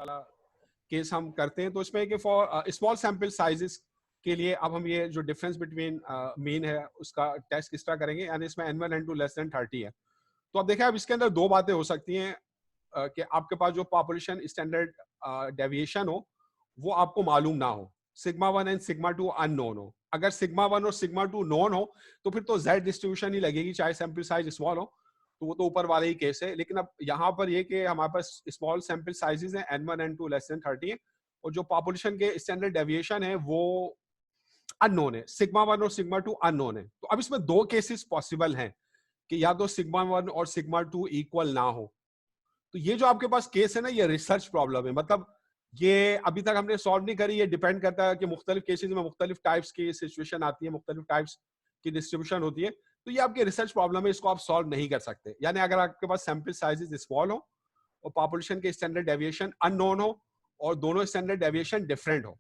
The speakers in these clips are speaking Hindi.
वाला केस हम करते हैं। तो इसमें कि फॉर स्मॉल सैंपल साइजेस के लिए अब हम ये जो डिफरेंस बिटवीन मीन है उसका टेस्ट किस तरह करेंगे, यानी इसमें n1 n2 लेस देन 30 है। तो अब देखें, अब इसके अंदर दो बातें हो सकती हैं कि आपके पास जो पॉपुलेशन स्टैंडर्ड डेविएशन हो वो आपको मालूम ना हो, सिग्मा 1 एंड सिग्मा 2 अननोन हो। अगर सिग्मा 1 और सिग्मा 2 नोन हो तो फिर तो z डिस्ट्रीब्यूशन ही लगेगी, चाहे सैंपल साइज स्मॉल हो, तो वो तो ऊपर वाले ही केस है। लेकिन अब यहाँ पर ये कि हमारे पास स्मॉल सैंपल साइजेस हैं n1 n2 लेस देन 30 है, और जो पॉपुलेशन के स्टैंडर्ड डेविएशन है वो अननोन है, सिग्मा 1 और सिग्मा 2 अननोन है। तो अब इसमें दो केसेस पॉसिबल हैं कि या तो सिग्मा 1 और सिग्मा 2 इक्वल ना हो। तो ये जो आपके पास केस है ना, ये रिसर्च प्रॉब्लम है, मतलब ये अभी तक हमने सॉल्व नहीं करी। ये डिपेंड करता है कि मुख्तलिफ केसेस में मुख्तलिफ टाइप्स की सिचुएशन आती है, मुख्तलिफ टाइप्स की डिस्ट्रीब्यूशन होती है। तो ये आपकी रिसर्च प्रॉब्लम है, इसको आप सॉल्व नहीं कर सकते। यानी अगर आपके पास सैंपल साइजेस स्मॉल हो और पॉपुलेशन के स्टैंडर्ड डेविएशन अननोन हो और दोनों स्टैंडर्ड डेविएशन डिफरेंट हो,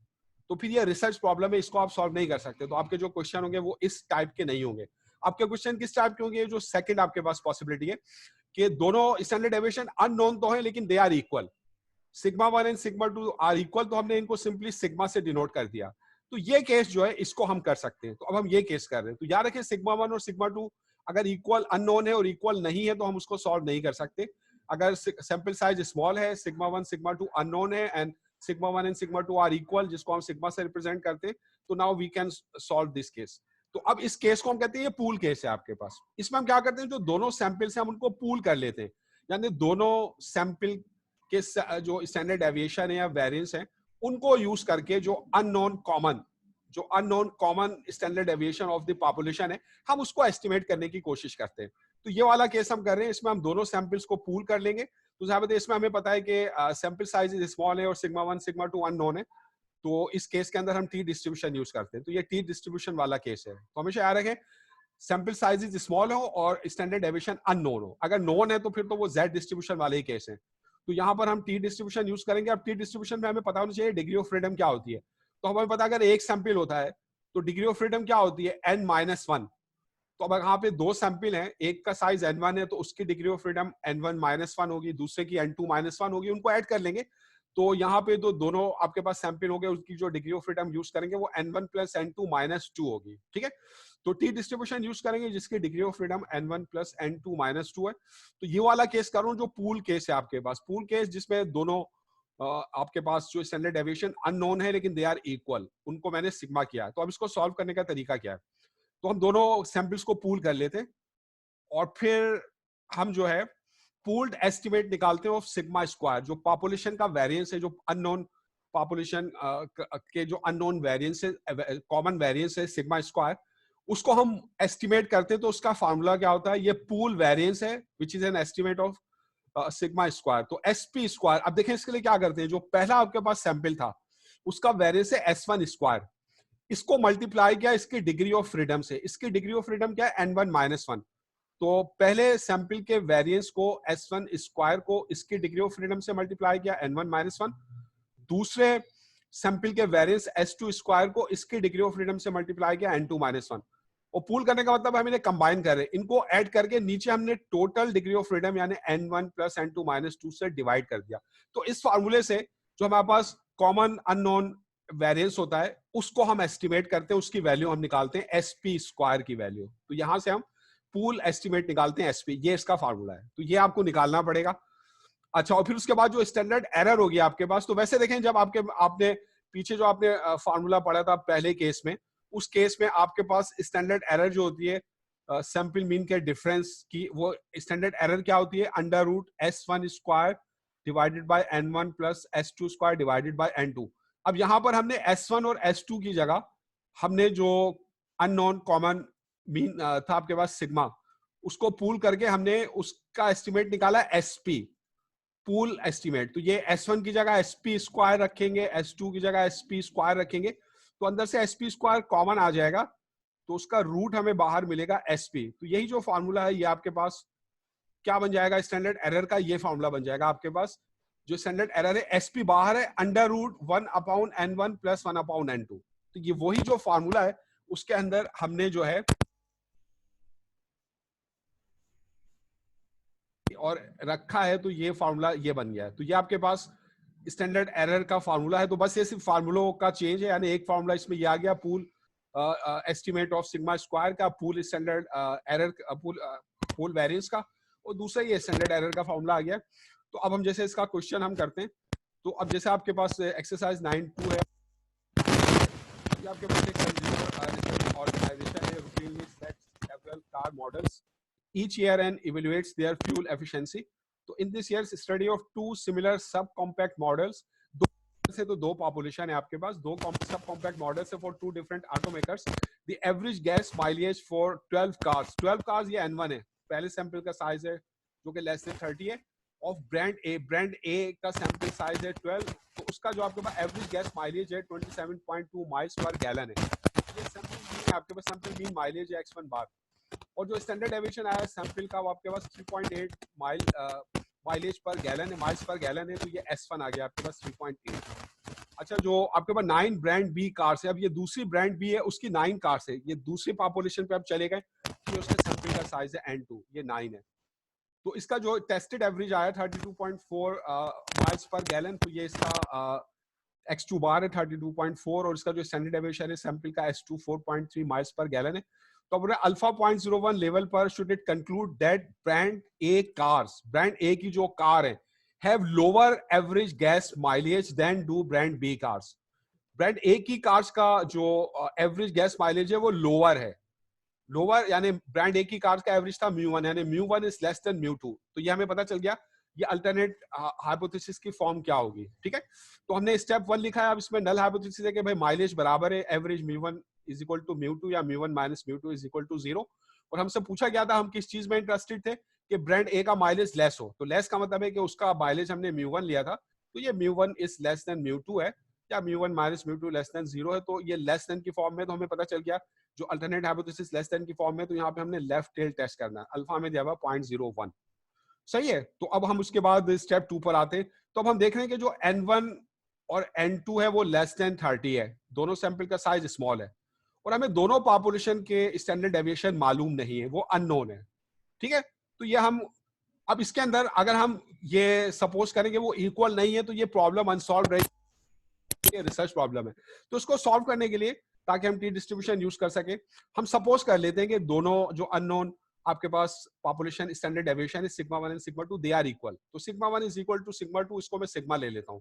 तो फिर ये रिसर्च प्रॉब्लम है, इसको आप सॉल्व नहीं कर सकते। तो आपके जो क्वेश्चन होंगे वो इस टाइप के नहीं होंगे। आपके क्वेश्चन किस टाइप के होंगे? जो सेकंड आपके पास पॉसिबिलिटी है कि दोनों स्टैंडर्ड डेविएशन अननोन तो है लेकिन they are equal, sigma 1 and sigma 2 are equal, तो हमने इनको सिंपली सिग्मा से डिनोट कर दिया। तो ये केस जो है इसको हम कर सकते हैं। तो अब हम ये केस कर रहे हैं। तो याद रखें, सिग्मा 1 और सिग्मा 2 अगर इक्वल अननोन है और इक्वल नहीं है तो हम उसको सॉल्व नहीं कर सकते। अगर सैंपल साइज स्मॉल है, सिग्मा 1 सिग्मा 2 अननोन है and sigma 1 and sigma 2 are equal, जिसको हम सिग्मा से रिप्रेजेंट करते हैं, तो now we can solve this case. तो अब इस केस को हम कहते हैं ये पूल केस है आपके पास। इसमें हम क्या करते हैं, जो दोनों सैंपल्स हैं हम उनको पूल कर लेते हैं, यानी दोनों सैंपल के जो स्टैंडर्ड डेविएशन है या वेरिएंस है उनको यूज करके जो unknown common standard deviation of the population है हम उसको एस्टिमेट करने की कोशिश करते हैं। तो ये वाला केस हम कर रहे हैं, इसमें हम दोनों सैंपल्स को पूल कर लेंगे। तो जहां पे इसमें हमें पता है कि सैंपल साइज स्मॉल है और सिग्मा 1 सिग्मा 2 अननोन है, तो इस केस के अंदर हम टी डिस्ट्रीब्यूशन यूज करते हैं। तो ये टी डिस्ट्रीब्यूशन वाला केस है। तो हमेशा याद रखें, सैंपल साइज स्मॉल हो और स्टैंडर्ड डेविएशन अननोन हो। अगर नोन है तो फिर तो वो जेड डिस्ट्रीब्यूशन वाले ही केस है। तो यहाँ पर हम टी डिस्ट्रीब्यूशन यूज करेंगे। अब टी डिस्ट्रीब्यूशन में हमें पता होना चाहिए डिग्री ऑफ फ्रीडम क्या होती है। तो हमें पता अगर एक सैंपल होता है तो डिग्री ऑफ फ्रीडम क्या होती है, n-1। तो अब यहाँ पे दो सैंपल हैं, एक का साइज n1 है तो उसकी डिग्री ऑफ फ्रीडम n1-1 होगी, दूसरे की n2-1 होगी, उनको ऐड कर लेंगे। तो यहाँ पे तो दोनों आपके पास सैंपल हो गए, उसकी जो डिग्री ऑफ फ्रीडम यूज करेंगे वो n1 + n2-2 होगी। ठीक है, तो टी डिस्ट्रीब्यूशन यूज करेंगे जिसकी degree of freedom n1 + n2-2 है। तो ये वाला केस करूं जो पूल केस है आपके पास, पूल केस जिसमें दोनों आपके पास जो स्टैंडर्ड डेविएशन अननोन है लेकिन दे आर इक्वल, उनको मैंने सिग्मा किया। तो अब इसको सॉल्व करने का तरीका क्या है, तो हम दोनों सैंपल्स को पूल कर लेते हैं और फिर हम जो है पूल्ड एस्टिमेट निकालते हैं ऑफ सिग्मा स्क्वायर, जो पॉपुलेशन का वेरिएंस है, जो अननोन पॉपुलेशन के जो अननोन वेरिएंस है, कॉमन वेरिएंस है सिग्मा स्क्वायर, उसको हम एस्टिमेट करते हैं। तो उसका फार्मूला क्या होता है, ये पूल वेरिएंस है which is an estimate of sigma square. तो एसपी स्क्वायर, अब देखें इसके लिए क्या करते हैं, जो पहला आपके पास सैंपल था उसका वेरिएंस है S1 स्क्वायर, इसको मल्टीप्लाई किया इसकी डिग्री ऑफ फ्रीडम से। इसकी डिग्री ऑफ फ्रीडम क्या है, n1-1। तो पहले सैंपल के वेरिएंस को S1 स्क्वायर को इसकी डिग्री ऑफ फ्रीडम से मल्टीप्लाई किया n1-1, दूसरे सैंपल के वेरिएंस S2 स्क्वायर को इसकी डिग्री ऑफ फ्रीडम से मल्टीप्लाई किया n2-1। और पूल करने का मतलब हम इन्हें कंबाइन कर रहे हैं, इनको ऐड करके नीचे हमने टोटल डिग्री ऑफ फ्रीडम यानी n1 + n2-2 से डिवाइड कर दिया। तो इस फार्मूले से जो हमारे पास कॉमन अननोन वेरिएंस होता है उसको हम एस्टिमेट करते हैं, उसकी वैल्यू हम निकालते हैं एसपी स्क्वायर की वैल्यू। तो यहां से हम पूल एस्टिमेट निकालते हैं एसपी, ये इसका फार्मूला है। तो ये आपको निकालना पड़ेगा। अच्छा, और फिर उसके बाद जो स्टैंडर्ड एरर होगी आपके पास, तो वैसे देखें जब आपने पीछे जो आपने फार्मूला पढ़ा था पहले केस में, उस केस में आपके पास स्टैंडर्ड एरर जो होती है सैंपल मीन के डिफरेंस की, वो स्टैंडर्ड एरर क्या होती है, √S1 square divided by n1 + S2 square divided bye n2। अब यहां पर हमने S1 और S2 की जगह हमने जो अननोन कॉमन मीन था आपके पास सिग्मा, उसको पूल करके हमने उसका एस्टिमेट निकाला एसपी, पूल एस्टिमेट। तो ये S1 की जगह SP स्क्वायर रखेंगे, S2 की जगह SP स्क्वायर रखेंगे, तो अंदर से SP स्क्वायर कॉमन आ जाएगा, तो उसका रूट हमें बाहर मिलेगा SP। तो यही जो फॉर्मूला है ये आपके पास क्या बन जाएगा, स्टैंडर्ड एरर का ये फॉर्मूला बन जाएगा आपके पास। जो स्टैंडर्ड एरर है SP बाहर है, √1/n1 + 1/n2। तो ये वही जो फॉर्मूला है उसके अंदर हमने जो है और रखा है, तो ये फॉर्मूला ये बन गया है। तो ये आपके पास स्टैंडर्ड एरर का फार्मूला है। तो बस ये सिर्फ फार्मूलों का चेंज है, यानी एक फार्मूला इसमें ये आ गया pool estimate of sigma square का, pool standard error pool variance का, और दूसरा ये स्टैंडर्ड एरर का फार्मूला आ गया। तो अब हम जैसे इसका क्वेश्चन हम करते हैं, तो अब जैसे आपके पास एक्सरसाइज 9.2 है, आपके पास एक कंज्यूमर ऑर्गेनाइजेशन है, routinely sets several car models each year and evaluates their fuel efficiency. तो in this year's study of two similar subcompact models, दो से तो दो पॉपुलेशन है आपके पास, दो subcompact models है for two different automakers. The average gas mileage for 12 cars, 12 cars ये N1 है, पहले सैंपल का साइज है जो कि लेस देन 30 है, ऑफ ब्रांड ए का सैंपल साइज है 12, तो उसका जो आपके पास एवरेज गैस माइलेज है 27.2 माइल्स पर गैलन है। ये सैंपल मीन है आपके पास, सैंपल मीन माइलेज है x1 बार, और जो स्टैंडर्ड डेविएशन आया सैंपल का वो आपके पास 3.8 माइलेज पर गैलन है, माइल्स पर गैलन है, तो ये S1 आ गया आपके पास 3.8। अच्छा, जो आपके पास 9 ब्रांड बी कार्स है, अब ये दूसरी ब्रांड बी है उसकी 9 कार्स है, ये दूसरी पॉपुलेशन पे अब चले गए, ये उसके सैंपल का साइज है N2, ये 9 है। तो इसका जो टेस्टेड एवरेज आया 32.4 माइल्स पर गैलन, तो ये इसका x2 बार है 32.4, और इसका जो स्टैंडर्ड डेविएशन है सैंपल का S2 4.3 माइल्स पर गैलन है। तो अब अल्फा 0.01 लेवल पर should it conclude that brand A cars, brand A की जो कार है, have lower average gas mileage than do brand B cars. Brand A की कार्स का जो एवरेज गैस माइलेज है वो लोअर है, लोअर यानी ब्रांड ए की कार का एवरेज था म्यू 1, यानी mu 1 is less than mu 2, तो ये हमें पता चल गया ये अल्टरनेट हाइपोथेसिस की फॉर्म क्या होगी। ठीक है, तो हमने स्टेप 1 लिखा है, अब इसमें नल हाइपोथेसिस है कि भाई माइलेज बराबर है average mu 1 is equal to mu 2 या mu 1 minus mu 2 is equal to 0, और हमसे पूछा गया था हम किस चीज में इंटरेस्टेड थे कि ब्रांड ए का माइलेज लेस हो, तो लेस का मतलब है कि उसका माइलेज हमने म्यू 1 लिया था, तो ये mu 1 is less than mu 2 है, या mu 1 minus mu 2 less than 0 है, तो ये लेस देन की फॉर्म में, तो हमें पता चल गया जो अल्टरनेट हाइपोथेसिस लेस देन की फॉर्म में, तो यहाँ पे हमने लेफ्ट टेल टेस्ट करना है, अल्फा में दिया हुआ 0.01, सही है। तो अब हम उसके बाद स्टेप 2 पर आते हैं, तो अब हम देख रहे हैं कि जो N1 और N2 है वो लेस देन 30 है, दोनों सैंपल का साइज स्मॉल है, और हमें दोनों पॉपुलेशन के स्टैंडर्ड डेविएशन मालूम नहीं है, वो अननोन है। ठीक है, तो ये हम अब इसके अंदर अगर हम ये सपोज करेंगे वो इक्वल नहीं है, तो ये प्रॉब्लम अनसॉल्व रही, रिसर्च प्रॉब्लम है। तो इसको सॉल्व करने के लिए, ताकि हम टी डिस्ट्रीब्यूशन यूज कर सके, हम सपोज कर लेते हैं कि दोनों जो अननोन आपके पास पॉपुलेशन स्टैंडर्ड डेविएशन है sigma 1 and sigma 2 they are equal, तो sigma 1 is equal to sigma 2, इसको मैं सिग्मा ले लेता हूं,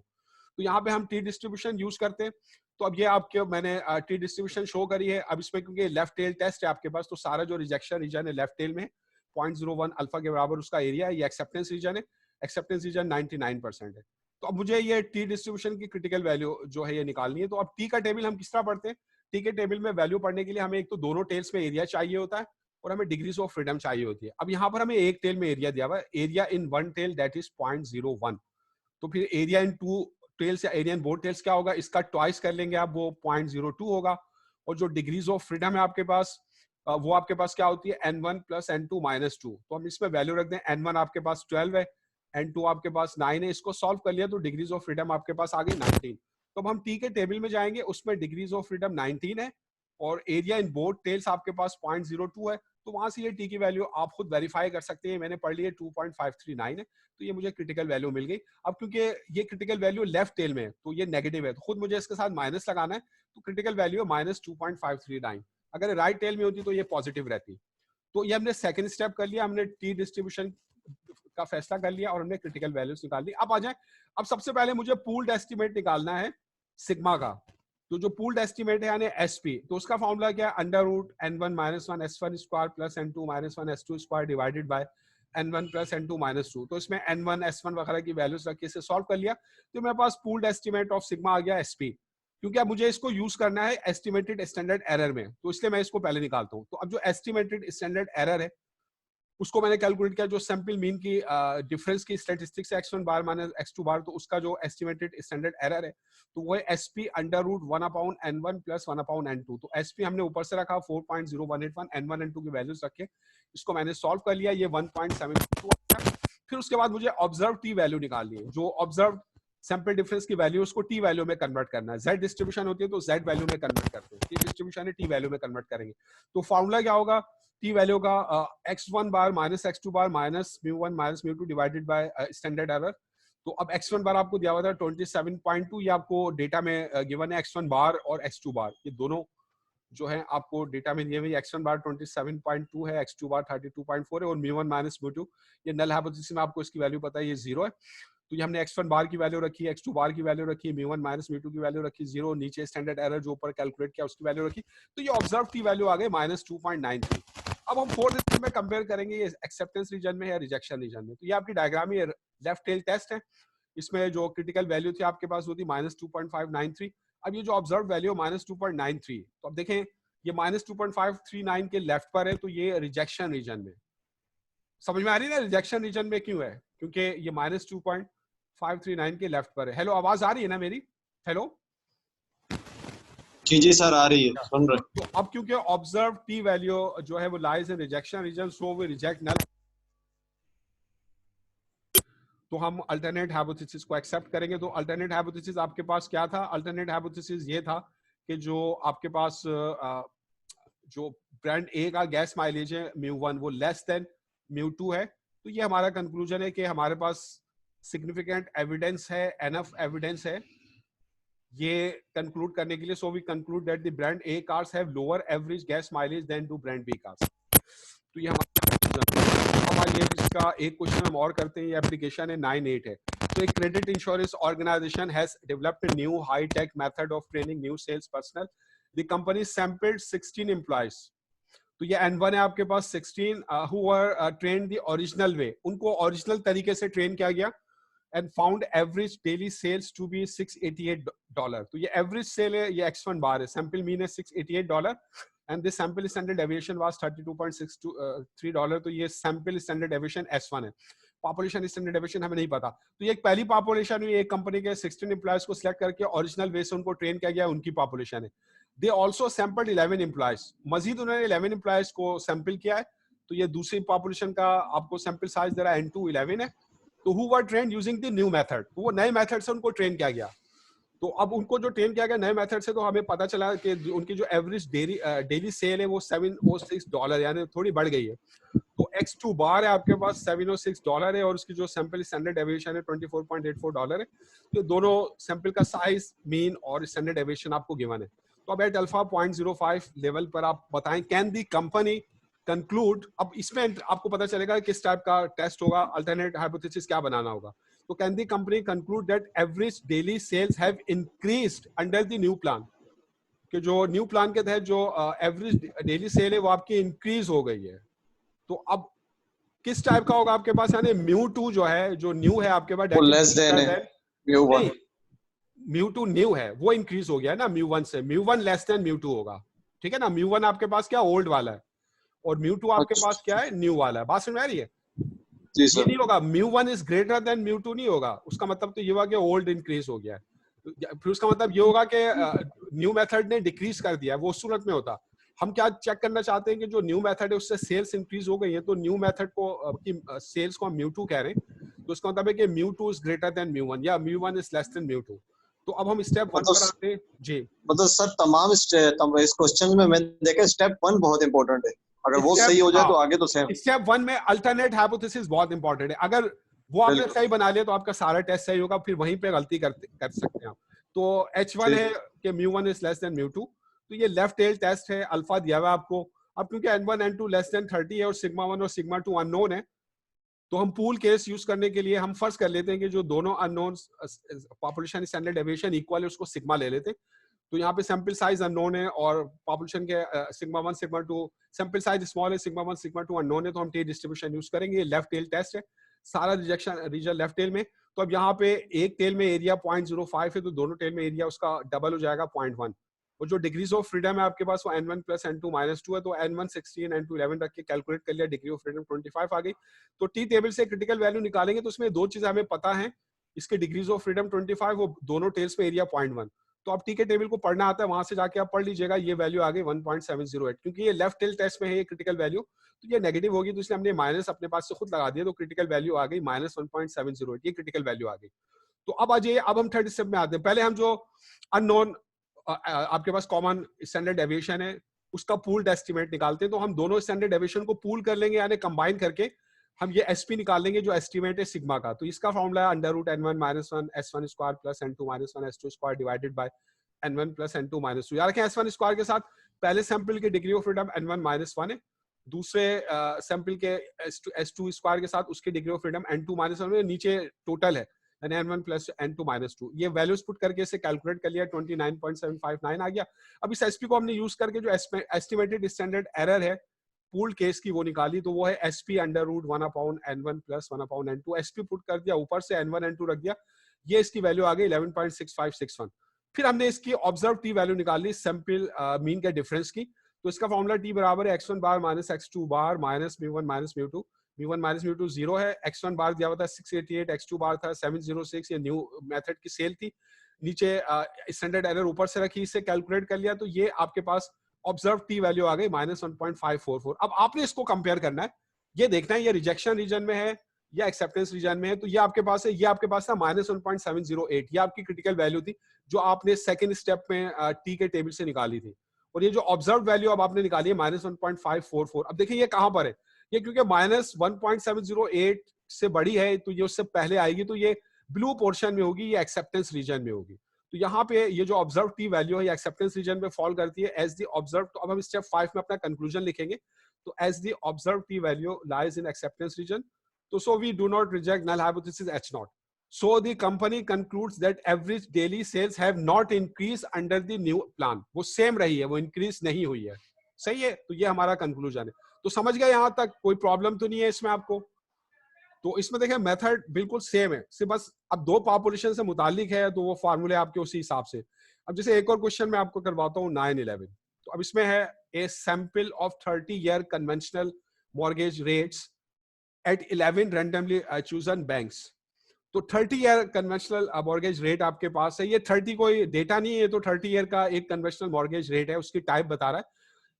तो यहाँ पे हम टी डिस्ट्रीब्यूशन यूज करते हैं। तो अब ये आपके मैंने टी डिस्ट्रीब्यूशन शो करी है, अब इसमें क्योंकि लेफ्ट टेल टेस्ट है आपके पास, तो सारा जो रिजेक्शन रीजन है लेफ्ट टेल में 0.01 अल्फा के बराबर उसका एरिया है, ये एक्सेप्टेंस रीजन है, एक्सेप्टेंस रीजन 99% है। तो अब मुझे ये टी डिस्ट्रीब्यूशन की क्रिटिकल वैल्यू जो है ये निकालनी है। तो अब टी का टेबल हम किस तरह पढ़ते हैं, टी के टेबल में वैल्यू पढ़ने के लिए हमें एक तो दोनों टेल्स में एरिया चाहिए होता है, और हमें डिग्रीज ऑफ फ्रीडम चाहिए होती है। अब यहाँ पर हमें एक टेल में एरिया दिया हुआ है, area in one tail that is 0.01, तो फिर एरिया इन टू टेल्स या एरिया इन बोथ टेल्स क्या होगा, इसका ट्वाइस कर लेंगे आप, वो 0.02 होगा, और जो डिग्रीज ऑफ फ्रीडम है आपके पास वो आपके पास क्या होती है N1 प्लस N2 माइनस 2, तो हम इसमें वैल्यू रख दें, N1 आपके पास 12 है, N2 आपके पास 9 है, इसको सॉल्व कर लिया तो डिग्रीज ऑफ फ्रीडम आपके पास आ गई 19। तो अब हम टी के टेबल में जाएंगे, उसमें डिग्रीज ऑफ फ्रीडम 19 है, और एरिया इन बोथ टेल्स आपके पास 0.02 है, तो वहां से ये टी की वैल्यू आप खुद वेरीफाई कर सकते हैं, मैंने पढ़ ली है 2.539 है, तो ये मुझे क्रिटिकल वैल्यू मिल गई। अब क्योंकि ये क्रिटिकल वैल्यू लेफ्ट टेल में है तो ये नेगेटिव है, तो खुद मुझे इसके साथ माइनस लगाना है, तो क्रिटिकल वैल्यू है -2.539, अगर राइट टेल में होती तो ये पॉजिटिव रहती। तो ये हमने सेकंड स्टेप कर लिया, हमने टी डिस्ट्रीब्यूशन का फैसला कर लिया और हमने क्रिटिकल वैल्यूज निकाल ली। अब आ जाए, अब सबसे पहले मुझे पूल्ड एस्टिमेट निकालना है सिग्मा का, तो जो पूल्ड एस्टिमेट है यानी एसपी, तो उसका फॉर्मूला क्या है, under root N1 minus 1 S1 square plus N2 minus 1 S2 square divided by N1 plus N2 minus 2, तो इसमें N1 S1 वगैरह की वैल्यूज रख के इसे सॉल्व कर लिया, तो मेरे पास पूल्ड एस्टिमेट ऑफ सिग्मा आ गया एसपी, क्योंकि अब मुझे इसको यूज करना है एस्टिमेटेड स्टैंडर्ड एरर में, तो इसलिए मैं इसको पहले निकालता हूं। तो अब जो एस्टिमेटेड स्टैंडर्ड एरर है उसको मैंने कैलकुलेट किया, जो सैंपल मीन की डिफरेंस की स्टैटिस्टिक्स है x1 बार माइनस x2 बार, तो उसका जो एस्टिमेटेड स्टैंडर्ड एरर है तो वो है SP under root 1/n1 plus 1/n2, तो एसपी हमने ऊपर से रखा 4.0181, n1 n2 की वैल्यूज रखे, इसको मैंने सॉल्व कर लिया, ये 1.72 फिर उसके बाद मुझे ऑब्जर्व टी वैल्यू निकालनी है, जो ऑब्जर्व सैंपल डिफरेंस की वैल्यू उसको टी वैल्यू में कन्वर्ट करना है, जेड डिस्ट्रीब्यूशन होती है तो जेड वैल्यू में कन्वर्ट करते हैं, टी डिस्ट्रीब्यूशन है टी वैल्यू में कन्वर्ट करेंगे। तो फॉर्मूला क्या होगा, टी वैल्यू का x1 bar minus x2 bar minus mu 1 minus mu 2 divided by standard error, तो अब x1 बार आपको दिया हुआ था 27.2, ये आपको डेटा में गिवन है x1 बार और x2 बार, ये दोनों जो है आपको डेटा में दिए हुए। x1 बार 27.2 है, x2 बार 32.4 है और μ1 माइनस μ2 ये नल हाइपोथेसिस में आपको इसकी वैल्यू पता है, ये 0 है। तो ये हमने x1 बार की वैल्यू रखी, x2 बार की वैल्यू रखी, μ1 माइनस μ2 की वैल्यू रखी 0, नीचे स्टैंडर्ड एरर जो ऊपर कैलकुलेट किया उसकी वैल्यू रखी, तो ये ऑब्जर्व की वैल्यू आ गई -2.93। अब हम फोर्थ स्टेप में कंपेयर करेंगे ये एक्सेप्टेंस रीजन में है रिजेक्शन रीजन में। तो ये आपकी डायग्राम, ये लेफ्ट टेल टेस्ट है, इसमें जो क्रिटिकल वैल्यू थी आपके पास वो थी -2.593। अब ये जो ऑब्जर्व वैल्यू -2.93, तो अब देखें ये -2.539 के लेफ्ट पर है, तो ये रिजेक्शन रीजन में। समझ में आ रही है ना रिजेक्शन रीजन में क्यों है? क्योंकि ये -2.539 के लेफ्ट पर है। हेलो, आवाज आ रही है ना मेरी? हेलो जी सर, आ रही है, सुन रहे। तो अब क्योंकि ऑब्जर्व टी वैल्यू जो है वो lies in rejection region, so we reject null, तो हम अल्टरनेट हाइपोथेसिस को एक्सेप्ट करेंगे। तो अल्टरनेट हाइपोथेसिस आपके पास क्या था? अल्टरनेट हाइपोथेसिस ये था कि जो आपके पास जो ब्रांड ए का गैस माइलेज है μ1 वो लेस देन μ2 है। तो ये हमारा कंक्लूजन है कि हमारे पास सिग्निफिकेंट एविडेंस है, एनफ एविडेंस है ये कंक्लूड करने के लिए। So we conclude that the brand A cars have lower average gas mileage than do brand B cars. तो ये हमारे इसका एक क्वेश्चन हम और करते हैं, ये एप्लीकेशन है 9.8 है। तो एक credit insurance organisation has developed a new high tech method of training new sales personnel. The company sampled 16 employees. तो ये N1 है आपके पास, 16 who were trained the original way, उनको ओरिजिनल तरीके से ट्रेन किया गया and found average daily sales to be $688। तो ये एवरेज सेल है, ये x1 बार है, सैंपल मीन है $688 and the sample standard deviation was $32.63। तो ये सैंपल स्टैंडर्ड डेविएशन S1 है। पॉपुलेशन स्टैंडर्ड डेविएशन हमें नहीं पता। तो ये एक पहली पॉपुलेशन हुई, एक कंपनी के 16 एम्प्लॉयज को सिलेक्ट करके ओरिजिनल वे से उनको ट्रेन किया गया, उनकी पॉपुलेशन है। दे ऑल्सो सैंपल्ड 11 एम्प्लॉयज, मजीद उन्होंने 11 एम्प्लॉयज को सैंपल किया है। तो ये दूसरी पॉपुलेशन का आपको सैंपल साइज दे रहा है N2 11 है। तो who were train using the new method, तो वो नए मेथड से उनको ट्रेन किया गया। तो अब उनको जो ट्रेन किया गया नए मेथड से, तो हमें पता चला कि उनकी जो एवरेज डेली सेल है वो $706, यानी थोड़ी बढ़ गई है। तो x2 बार है आपके पास $706 है और उसकी जो सैंपल स्टैंडर्ड डेविएशन है $24.84 है। तो दोनों सैंपल का साइज, मीन और स्टैंडर्ड डेविएशन आपको गिवन है। तो अब एट अल्फा 0.05 लेवल पर आप बताएं कैन दी कंपनी कंक्लूड। अब इसमें आपको पता चलेगा किस टाइप का टेस्ट होगा, अल्टरनेट हाइपोथेसिस क्या बनाना होगा। तो can the company conclude that average daily cells have increased under the new plan, कि जो न्यू प्लान के तहत जो एवरेज डेली सेल है वो आपकी इंक्रीज हो गई है। तो अब किस टाइप का होगा आपके पास, यानी μ2 जो है, जो न्यू है आपके पास, वो लेस देन है μ1। μ2 न्यू है वो इंक्रीज हो गया ना μ1 से, μ1 लेस देन μ2 होगा, ठीक है ना। μ1 आपके पास क्या ओल्ड वाला है और μ2 आपके पास क्या है, न्यू वाला है। बात समझ में आ रही है? ये नहीं होगा μ1 इज ग्रेटर देन μ2 नहीं होगा, उसका मतलब तो ये हुआ कि ओल्ड इंक्रीज हो गया है। फिर उसका मतलब ये होगा कि न्यू मेथड ने डिक्रीज कर दिया है, वो उस सूरत में होता। हम क्या चेक करना चाहते हैं कि जो न्यू मेथड है उससे सेल्स इंक्रीज हो गई है, तो न्यू मेथड को की सेल्स को हम μ2 कह रहे हैं, तो इसका मतलब है कि μ2 इज ग्रेटर देन μ1 या μ1 इज लेस देन μ2। तो अब हम स्टेप 1 पर आते हैं जी। मतलब सर तमाम इस क्वेश्चन में मैंने देखा स्टेप 1 बहुत इंपॉर्टेंट है, अगर वो सही हो जाए तो आगे तो सेम। स्टेप 1 में अल्टरनेट हाइपोथेसिस बहुत इंपॉर्टेंट है, अगर वो आपने सही बना लिया तो आपका सारा टेस्ट सही होगा, फिर वहीं पे गलती कर सकते हैं आप। तो H1 है कि μ1 इज लेस देन μ2, तो ये लेफ्ट टेल टेस्ट है, अल्फा दिया हुआ है आपको। अब क्योंकि N1 N2 लेस देन 30 है और सिग्मा 1 और सिग्मा 2 अननोन है, तो हम पूल केस यूज करने के लिए हम फर्ज कर लेते हैं कि जो दोनों unknown population standard deviation equal है, उसको सिग्मा ले लेते हैं। तो यहाँ पे सैंपल साइज अननोन है और पॉपुलेशन के sigma 1 sigma 2 sample size small है, सिग्मा 1 सिग्मा 2 अननोन है, तो हम टी डिस्ट्रीब्यूशन यूज करेंगे। लेफ्ट टेल टेस्ट है, सारा रिजेक्शन रीजन लेफ्ट टेल में। तो अब यहाँ पे एक टेल में एरिया 0.05 है, तो दोनों टेल में एरिया उसका डबल हो जाएगा 0.1। और जो डिग्रीज ऑफ फ्रीडम है आपके पास वो N1 प्लस N2 माइनस 2 है, तो N1 16 N2 11 रख के कैलकुलेट कर लिया, डिग्री ऑफ फ्रीडम 25 आ गई। तो टी टेबल से क्रिटिकल वैल्यू निकालेंगे तो उसमें दो चीजें हमें पता है, इसके डिग्रीज ऑफ फ्रीडम 25, वो दोनों टेल्स में एरिया 0.1। तो आप टी के टेबल को पढ़ना आता है, वहां से जाके आप पढ़ लीजिएगा, ये वैल्यू आ गई 1.708। क्योंकि ये लेफ्ट टेल टेस्ट में है ये क्रिटिकल वैल्यू, तो ये नेगेटिव होगी, तो इसलिए हमने माइनस अपने पास से खुद लगा दिया, तो क्रिटिकल वैल्यू आ गई -1.708, ये क्रिटिकल वैल्यू आ गई। तो अब आ जाइए, अब हम थर्ड स्टेप में आते हैं। पहले हम जो अननोन आपके पास कॉमन स्टैंडर्ड डेविएशन है उसका पूल्ड एस्टिमेट निकालते हैं। तो हम दोनों स्टैंडर्ड डेविएशन को पूल कर लेंगे, यानी कंबाइन करके हम ये एसपी निकाल लेंगे जो एस्टिमेट है सिग्मा का। तो इसका फॉर्मूला है under root n1 minus one S1 square plus n2 minus one S2 square divided by n1 plus n2 minus 2। याद रखें S1 स्क्वायर के साथ पहले सैंपल की degree of freedom n1 minus 1 है, दूसरे सैंपल के S2 स्क्वायर के साथ उसकी degree of freedom n2 minus 1 है, नीचे टोटल है यानी n1 प्लस n2 माइनस 2। ये वैल्यूज पुट करके इसे कैलकुलेट कर लिया, 29.759 आ गया। अब इस एसपी को हमने यूज करके जो एस्टिमेटेड स्टैंडर्ड एरर है पूल केस की वो निकाली, तो वो है SP under root 1/n1 plus 1/n2। SP put कर दिया, ऊपर से n1 n2 रख दिया, ये इसकी वैल्यू आ गई 11.6561। फिर हमने इसकी ऑब्जर्व टी वैल्यू निकाल ली सैंपल मीन के डिफरेंस की। तो इसका फॉर्मूला टी बराबर है x1 bar minus x2 bar minus mu one minus mu two. Mu one minus mu two 0 है, x1 बार दिया हुआ था 688, x2 बार था 706। ये न्यू मेथड की सेल थी, नीचे स्टैंडर्ड एरर ऊपर से रखी, इससे कैलकुलेट कर लिया, तो ये आपके पास ऑब्जर्व टी वैल्यू आ गई -1.544। अब आपने इसको कंपेयर करना है, ये देखना है ये रिजेक्शन रीजन में है या एक्सेप्टेंस रीजन में है। तो ये आपके पास है, ये आपके पास था -1.708, ये आपकी क्रिटिकल वैल्यू थी जो आपने सेकंड स्टेप में टी के टेबल से निकाली थी। और ये जो ऑब्जर्व वैल्यू अब आपने निकाली है -1.544। अब देखिए ये कहां पर है, ये क्योंकि -1.708 से बड़ी है तो ये उससे पहले आएगी, तो ये ब्लू पोर्शन में होगी, ये एक्सेप्टेंस रीजन में होगी। तो यहाँ पे ये जो ऑब्जर्व टी वैल्यू है ये एक्सेप्टेंस रीजन में फॉल करती है एज द ऑब्जर्व। तो अब हम स्टेप 5 में अपना कंक्लूजन लिखेंगे, तो as the observe T value lies in acceptance region, तो so we do not reject null hypothesis H0। So the company concludes that average daily sales have not increased under the new plan। वो सेम रही है, वो इंक्रीज नहीं हुई है। सही है, तो ये हमारा कंक्लूजन है। तो समझ गए यहां तक, कोई प्रॉब्लम तो नहीं है इसमें आपको? तो इसमें देखें मेथड बिल्कुल सेम है, सिर्फ बस अब दो पॉपुलेशन से मुतालिक है तो वो फार्मूले आपके उसी हिसाब से। अब जैसे एक और क्वेश्चन मैं आपको करवाता हूँ 9-11। तो अब इसमें है a sample of 30-year conventional mortgage rates eight 11 randomly chosen banks. तो 30-year कन्वेंशनल मॉर्गेज रेट आपके पास है, ये 30 कोई डेटा नहीं है, तो 30 year का एक कन्वेंशनल मॉर्गेज रेट है, उसकी टाइप बता रहा है।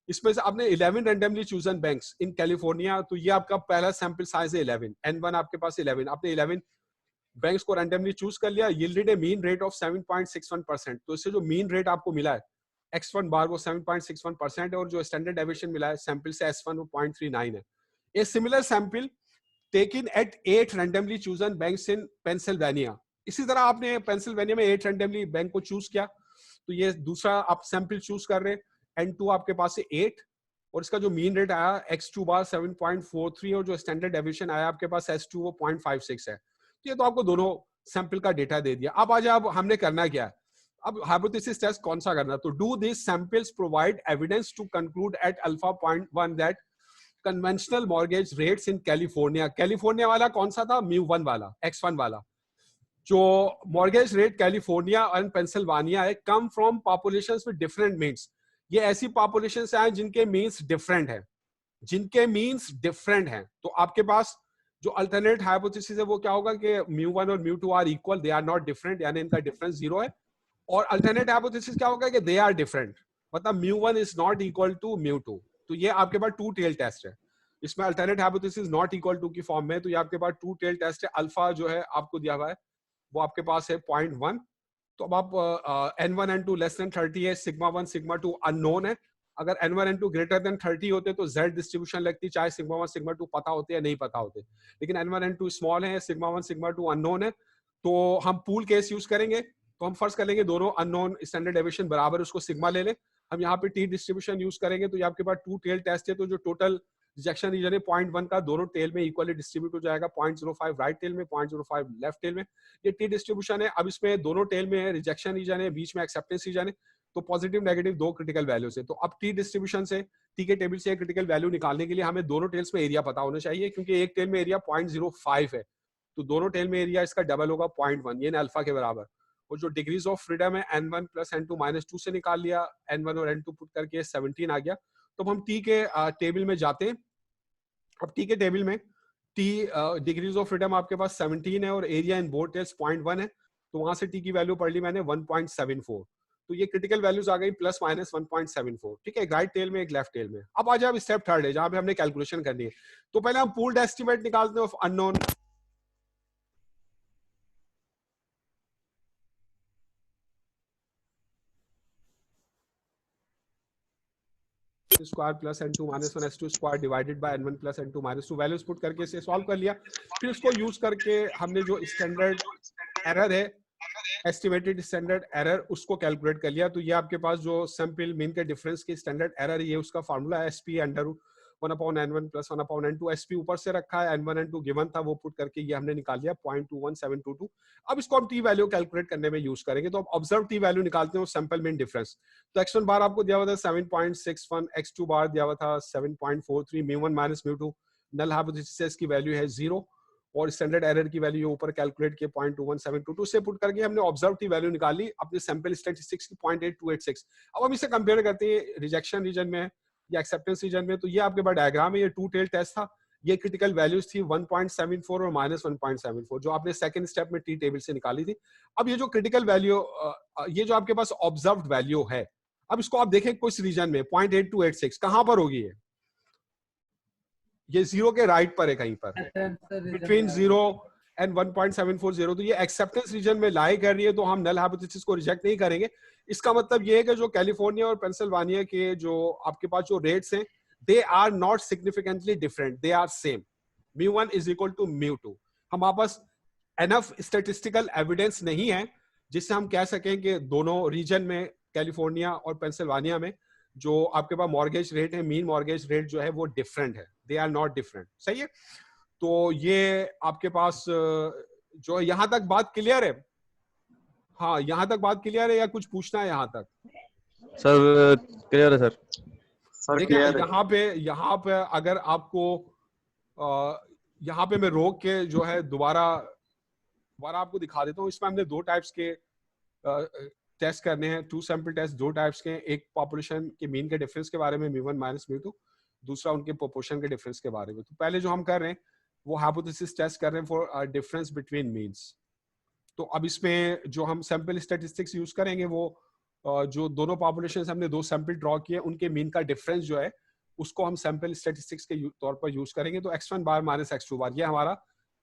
इसमें से आपने 11 randomly chosen banks in California, तो ये आपका पहला सैंपल साइज है 11, n1 आपके पास 11, आपने 11 बैंक्स को रैंडमली चूज कर लिया, yielded A mean rate of 7.61%। तो इससे जो मीन रेट आपको मिला है x1 बार वो 7.61% है, और जो स्टैंडर्ड डेविएशन मिला है सैंपल से S1 वो 0.39 है। A similar sample taken at 8 randomly chosen banks in Pennsylvania. इसी तरह आपने पेंसिल्वेनिया में 8 रैंडमली बैंक को चूज किया, तो ये दूसरा आप सैंपल चूज कर रहे हैं, n2 आपके पास है 8, और इसका जो मीन रेट आया x2 बार 7.43, और जो स्टैंडर्ड डेविएशन आया आपके पास S2 वो 0.56 है। तो ये तो आपको दोनों सैंपल का डेटा दे दिया। अब आज अब हमने करना क्या है, अब हाइपोथेसिस टेस्ट कौन सा करना, तो do this samples provide evidence to conclude at alpha point 1 that conventional mortgage rates in California. California वाला कौन सा था, म्यू1 वाला, x1 वाला। जो मॉर्गेज रेट कैलिफोर्निया और पेंसिल्वानिया है, come from populations with different means. ये ऐसी पॉपुलेशन से आए जिनके मीन्स डिफरेंट है, जिनके मीन्स डिफरेंट हैं। तो आपके पास जो अल्टरनेट हाइपोथेसिस है वो क्या होगा कि म्यू1 और म्यू2 are equal, they are not different, यानी इनका डिफरेंस 0 है। और अल्टरनेट हाइपोथेसिस क्या होगा कि दे आर डिफरेंट, मतलब म्यू1 इज नॉट इक्वल टू म्यू2। तो ये आपके पास टू टेल टेस्ट है, इसमें alternate hypothesis not equal to की फॉर्म में। तो ये आपके पास टू टेल टेस्ट है। अल्फा जो है आपको दिया हुआ है वो आपके पास है 0.1। तो अब आप n1 n2 लेस देन 30 है, सिग्मा 1 सिग्मा 2 अननोन है। अगर n1 n2 ग्रेटर देन 30 होते तो z डिस्ट्रीब्यूशन लगती, चाहे सिग्मा 1 सिग्मा 2 पता होते या नहीं पता होते। लेकिन n1 n2 स्मॉल है, सिग्मा 1 सिग्मा 2 अननोन है, तो हम पूल केस यूज करेंगे। तो हम फर्ज कर लेंगे दोनों अननोन स्टैंडर्ड डेविएशन बराबर, उसको सिग्मा ले लें। हम यहाँ पे टी डिस्ट्रीब्यूशन यूज करेंगे, तो ये आपके पास टू टेल टेस्ट है, तो जो टोटल रिजेक्शन रीजन है 0.1 का दोनों टेल में इक्वली डिस्ट्रीब्यूट हो जाएगा, 0.05 राइट टेल में, 0.05 लेफ्ट टेल में। ये टी डिस्ट्रीब्यूशन है। अब इसमें दोनों टेल में रिजेक्शन रीजन है, बीच में एक्सेप्टेंस रीजन है, तो पॉजिटिव नेगेटिव दो क्रिटिकल वैल्यूज है। तो अब टी डिस्ट्रीब्यूशन से टी के टेबल से क्रिटिकल वैल्यू निकालने के लिए हमें दोनों टेल्स में एरिया पता होना चाहिए, क्योंकि एक टेल में एरिया 0.05 है, तो दोनों टेल में एरिया इसका डबल होगा 0.1, ये अल्फा के बराबर। और जो डिग्रीज ऑफ फ्रीडम है n1 प्लस n2 माइनस 2 से निकाल लिया, n1 और n2 पुट करके 17 आ गया। तो हम टी के टेबल में जाते हैं। अब टी के टेबल में टी डिग्रीज ऑफ फ्रीडम आपके पास 17 है, और एरिया इन बोथ टेल्स 0.1 है, तो वहां से टी की वैल्यू पढ़ ली मैंने 1.74। तो ये क्रिटिकल वैल्यूज आ गई प्लस माइनस 1.74, ठीक है, एक राइट टेल में एक लेफ्ट टेल में। अब आ जाए स्टेप थर्ड है जहां पे हमने कैलकुलेशन करनी है। तो पहले हम पूल्ड एस्टिमेट निकालते हैं of unknown. Square plus n2 minus 1 s2 square divided by n1 plus n2 minus 2 values put करके इसे सॉल्व कर लिया। फिर इसको यूज करके हमने जो स्टैंडर्ड एरर है, एस्टिमेटेड स्टैंडर्ड एरर, उसको कैलकुलेट कर लिया। तो ये आपके पास जो सैंपल मीन के डिफरेंस की स्टैंडर्ड एरर, ये उसका फार्मूला है SP under 1/n1 plus 1/n2। SP ऊपर से रखा है, n1 n2 गिवन था, वो पुट करके ये हमने निकाल लिया 0.21722। अब इसको हम टी वैल्यू कैलकुलेट करने में यूज करेंगे। तो अब ऑब्जर्व टी वैल्यू निकालते हैं सैंपल मीन डिफरेंस। तो x1 बार आपको दिया हुआ था 7.61, x2 बार दिया हुआ था 7.43, म्यू1 माइनस म्यू2, नल हाइपोथेसिस की वैल्यू है 0 और स्टैंडर्ड एरर की वैल्यू ऊपर कैलकुलेट किए 0.21722 से पुट करके हमने ऑब्जर्व की वैल्यू निकाली अपने सैंपल स्टैटिस्टिक्स की 0.8286। अब हम इसे कंपेयर करते हैं रिजेक्शन रीजन में या एक्सेप्टेंस रीजन में। तो ये आपके पास डायग्राम है, ये टू टेल टेस्ट था। ये क्रिटिकल वैल्यूज थी 1.74 और -1.74 जो आपने सेकंड स्टेप में टी टेबल से निकाली थी। अब ये जो क्रिटिकल वैल्यू, ये जो आपके पास ऑब्जर्व्ड वैल्यू है, अब इसको आप देखें कुछ रीजन में 0.8286 कहां पर होगी? ये 0 के राइट पर है कहीं पर, बिटवीन 0 एंड 1.740। तो ये एक्सेप्टेंस रीजन में लाई कर रही है, तो हम नल हाइपोथेसिस को रिजेक्ट नहीं करेंगे। इसका मतलब ये है कि जो कैलिफोर्निया और पेंसिल्वानिया के जो आपके पास जो रेट्स हैं, they are not significantly different, they are same. μ1 is equal to μ2। हमारे पास एनफ स्टैटिस्टिकल एविडेंस नहीं है जिससे हम कह सकें कि दोनों रीजन में, कैलिफोर्निया और पेंसिल्वानिया में, जो आपके पास मॉर्गेज रेट है, मीन मॉर्गेज रेट जो है वो डिफरेंट है, दे आर नॉट डिफरेंट। सही है? तो ये आपके पास जो यहां तक बात क्लियर है? हाँ, यहां तक बात क्लियर है या कुछ पूछना है यहां तक? सर क्लियर है सर। देखिए यहाँ पे अगर आपको यहाँ पे मैं रोक के जो है दोबारा आपको दिखा देता हूँ। इसमें हमने दो टाइप्स के टेस्ट करने हैं, टू सैंपल टेस्ट दो टाइप्स के। एक पॉपुलेशन के मीन के डिफरेंस के बारे में μ1 माइनस μ2, दूसरा उनके प्रोपोर्शन के डिफरेंस के बारे में। तो पहले जो हम कर रहे हैं वो हाइपोथेसिस टेस्ट कर रहे हैं फॉर डिफरेंस बिटवीन मीन्स। तो अब इसमें जो हम सैंपल स्टैटिस्टिक्स यूज करेंगे वो जो दोनों पॉपुलेशन हमने दो सैंपल ड्रॉ किए, उनके मीन का डिफरेंस जो है उसको हम सैंपल स्टैटिस्टिक्स के तौर पर यूज करेंगे। तो x1 बार माइनस x2 बार, ये हमारा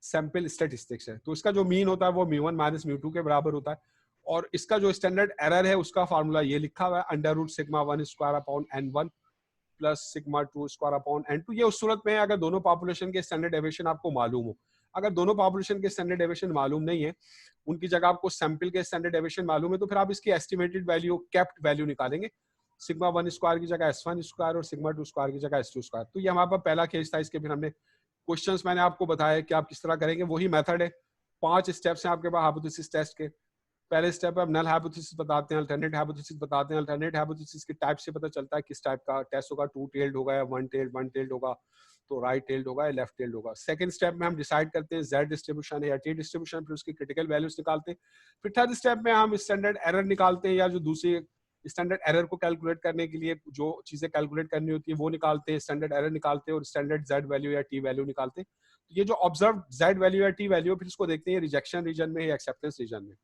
सैंपल स्टैटिस्टिक्स है। तो इसका जो मीन होता है वो μ1 माइनस μ2 के बराबर होता है, और इसका जो स्टैंडर्ड एरर है उसका फार्मूला ये लिखा हुआ है √σ1 square upon n1 plus σ2 square upon n2। ये उस सूरत में अगर दोनों पॉपुलेशन के स्टैंडर्ड डेविएशन आपको मालूम हो। अगर दोनों पॉपुलेशन के स्टैंडर्ड डेविएशन मालूम नहीं है, उनकी जगह आपको सैंपल के स्टैंडर्ड डेविएशन मालूम है, तो फिर आप इसकी एस्टिमेटेड वैल्यू, कैप्ड वैल्यू निकालेंगे। σ1 स्क्वायर की जगह s1 स्क्वायर और σ2 स्क्वायर की जगह s2 स्क्वायर। तो ये हमारे पास पहला केस था। इसके फिर हमने क्वेश्चंस मैंने आपको बताया कि आप किस तरह करेंगे, वही मेथड है। 5 स्टेप्स हैं आपके पास हाइपोथेसिस टेस्ट के। पहले स्टेप है नल हाइपोथेसिस बताते हैं, अल्टरनेट हाइपोथेसिस बताते हैं। अल्टरनेट हाइपोथेसिस के टाइप से पता चलता है किस टाइप का टेस्ट होगा, टू टेल्ड होगा या वन टेल्ड होगा, तो राइट टेल्ड होगा या लेफ्ट टेल्ड होगा। सेकंड स्टेप में हम डिसाइड करते हैं Z डिस्ट्रीब्यूशन है या T डिस्ट्रीब्यूशन, फिर उसकी क्रिटिकल वैल्यूज निकालते हैं। फिर थर्ड स्टेप में हम स्टैंडर्ड एरर निकालते हैं, या जो दूसरी स्टैंडर्ड एरर को कैलकुलेट करने के लिए जो चीजें कैलकुलेट करनी होती है वो निकालते हैं, स्टैंडर्ड एरर निकालते हैं और स्टैंडर्ड Z वैल्यू या T वैल्यू निकालते हैं। तो ये जो ऑब्जर्व Z वैल्यू या T वैल्यू, फिर इसको देखते हैं रिजेक्शन रीजन में या एक्सेप्टेंस रीजन में।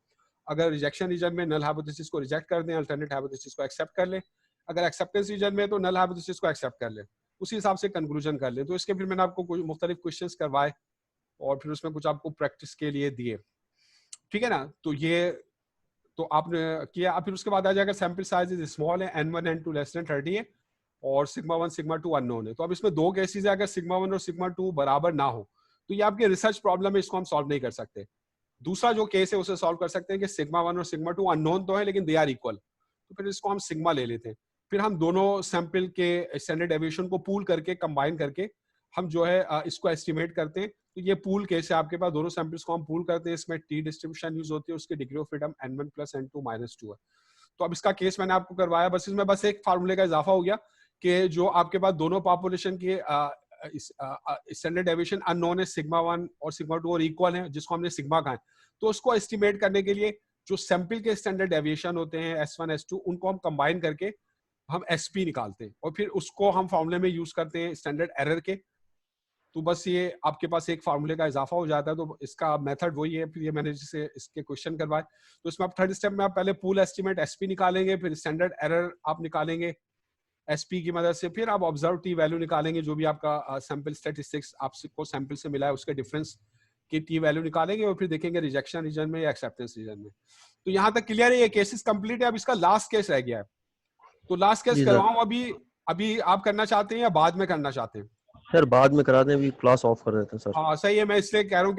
अगर रिजेक्शन रीजन में नल हाइपोथेसिस को रिजेक्ट कर दें, अल्टरनेट हाइपोथेसिस को एक्सेप्ट कर लें। अगर एक्सेप्टेंस रीजन में तो नल हाइपोथेसिस को एक्सेप्ट कर लें, उसी हिसाब से कंक्लूजन कर लें। तो इसके फिर मैंने आपको कुछ मुख्तलिफ क्वेश्चंस करवाए और फिर उसमें कुछ आपको प्रैक्टिस के लिए दिए, ठीक है ना। तो ये तो आपने किया। फिर उसके बाद आ जाएगा सैंपल साइज इज स्मॉल है, n1 n2 लेस देन 30 है और σ1 σ2 अननोन है। तो अब इसमें दो केसेस है, अगर σ1 और σ2 बराबर ना हो तो ये आपकी रिसर्च प्रॉब्लम है, इसको हम सॉल्व नहीं कर सकते। दूसरा जो केस है उसे सॉल्व कर सकते हैं कि σ1 और σ2 अननोन तो है लेकिन दे आर इक्वल, तो फिर इसको हम सिग्मा ले लेते हैं। फिर हम दोनों सैंपल के स्टैंडर्ड डेविएशन को पूल करके, कंबाइन करके हम जो है इसको एस्टिमेट करते हैं। तो ये पूल केस है, आपके पास दोनों सैंपल्स को हम पूल करते हैं, इसमें टी डिस्ट्रीब्यूशन यूज होती है, उसकी degree of freedom n1 plus n2 minus 2 है। तो अब इसका केस मैंने आपको करवाया, बस इसमें बस एक फार्मूले का इजाफा हो गया कि जो आपके पास दोनों पॉपुलेशन के स्टैंडर्ड डेविएशन अननोन है, σ1 और σ2 और इक्वल है, जिसको हमने सिग्मा कहा है। तो उसको एस्टिमेट करने के लिए जो सैंपल के स्टैंडर्ड डेविएशन होते हैं s1 s2, उनको हम कंबाइन करके हम SP निकालते हैं और फिर उसको हम फार्मूले में यूज करते हैं स्टैंडर्ड एरर के। तो बस ये आपके पास एक फार्मूले का इजाफा हो जाता है। तो इसका मेथड वही है। फिर ये मैंने जिसे इसके क्वेश्चन करवाए, तो इसमें आप थर्ड स्टेप में आप पहले पूल एस्टिमेट SP निकालेंगे, फिर स्टैंडर्ड एरर आप निकालेंगे SP की मदद से, फिर आप ऑब्जर्व T वैल्यू निकालेंगे, जो भी आपका सैंपल स्टैटिस्टिक्स आपको सैंपल से मिला है उसके डिफरेंस की T वैल्यू निकालेंगे और फिर देखेंगे रिजेक्शन रीजन में या एक्सेप्टेंस रीजन में। तो यहाँ तक क्लियर है, ये केसेस कंप्लीट है। अब इसका लास्ट केस रह गया है, तो लास्ट केस करवाऊं अभी। अभी आप करना चाहते हैं या बाद में करना चाहते हैं? सर बाद में करा दें, अभी क्लास ऑफ कर देते हैं सर। हाँ सही है, मैं इसलिए कह रहा हूँ कि